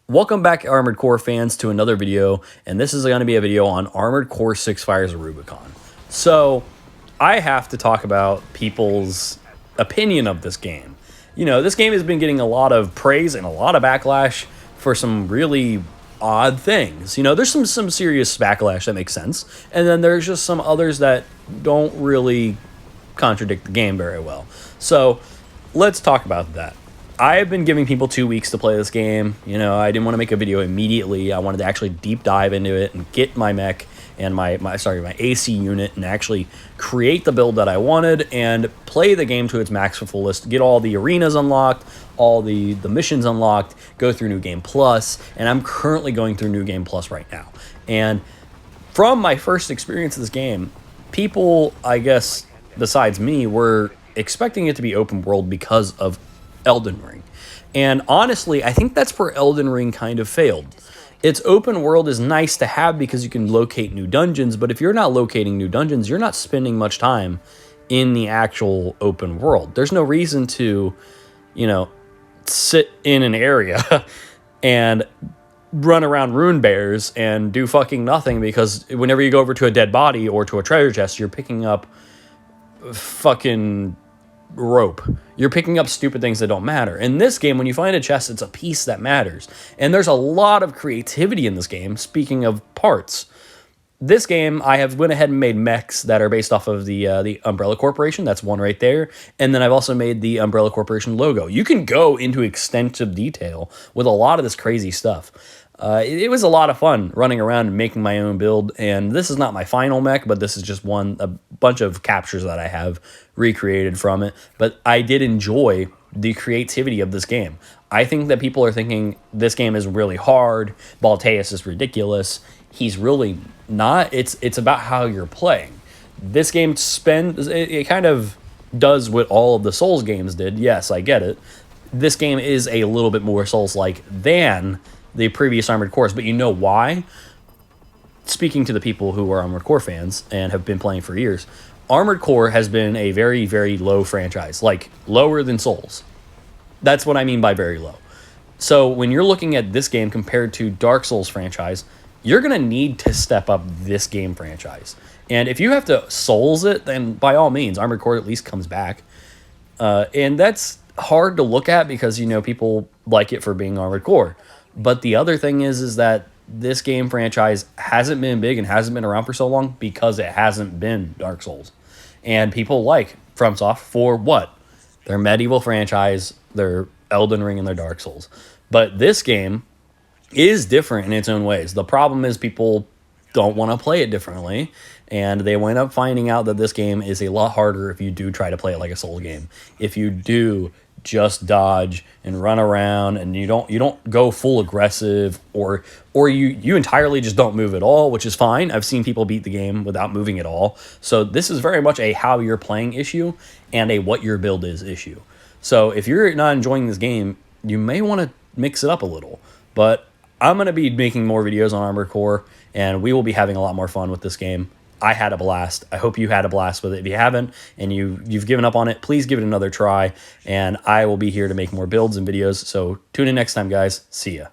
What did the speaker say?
Welcome back, Armored Core fans, to another video, and this is going to be a video on Armored Core 6 Fires of Rubicon. So, I have to talk about people's opinion of this game. You know, this game has been getting a lot of praise and a lot of backlash for some really odd things. You know, there's some serious backlash that makes sense, and then there's just some others that don't really contradict the game very well. So, let's talk about that. I have been giving people 2 weeks to play this game. You know, I didn't want to make a video immediately. I wanted to actually deep dive into it and get my mech and my AC unit and actually create the build that I wanted and play the game to its max fullest, get all the arenas unlocked, all the missions unlocked, go through New Game Plus, and I'm currently going through New Game Plus right now. And from my first experience of this game, people, I guess, besides me, were expecting it to be open world because of Elden Ring. And honestly, I think that's where Elden Ring kind of failed. Its open world is nice to have because you can locate new dungeons, but if you're not locating new dungeons, you're not spending much time in the actual open world. There's no reason to, you know, sit in an area and run around rune bears and do fucking nothing, because whenever you go over to a dead body or to a treasure chest, you're picking up fucking rope. You're picking up stupid things that don't matter. In this game, when you find a chest, it's a piece that matters. And there's a lot of creativity in this game. Speaking of parts, this game, I have went ahead and made mechs that are based off of the Umbrella Corporation. That's one right there. And then I've also made the Umbrella Corporation logo. You can go into extensive detail with a lot of this crazy stuff. It was a lot of fun running around and making my own build, and this is not my final mech, but this is just a bunch of captures that I have recreated from it. But I did enjoy the creativity of this game. I think that people are thinking this game is really hard, Balteus is ridiculous. He's really not. It's about how you're playing. This game it kind of does what all of the Souls games did. Yes, I get it. This game is a little bit more Souls-like than the previous Armored Cores, but you know why? Speaking to the people who are Armored Core fans and have been playing for years, Armored Core has been a very, very low franchise, like lower than Souls. That's what I mean by very low. So when you're looking at this game compared to Dark Souls franchise, you're going to need to step up this game franchise. And if you have to Souls it, then by all means, Armored Core at least comes back. And that's hard to look at because, you know, people like it for being Armored Core. But the other thing is that this game franchise hasn't been big and hasn't been around for so long because it hasn't been Dark Souls. And people like FromSoft for what? Their medieval franchise, their Elden Ring, and their Dark Souls. But this game is different in its own ways. The problem is people don't want to play it differently, and they wind up finding out that this game is a lot harder if you do try to play it like a Soul game. If you do just dodge and run around and you don't go full aggressive, or you entirely just don't move at all, which is fine. I've seen people beat the game without moving at all. So this is very much a how you're playing issue and a what your build is issue. So if you're not enjoying this game, you may want to mix it up a little. But I'm going to be making more videos on Armored Core, and we will be having a lot more fun with this game. I had a blast. I hope you had a blast with it. If you haven't and you've given up on it, please give it another try, and I will be here to make more builds and videos. So tune in next time, guys. See ya.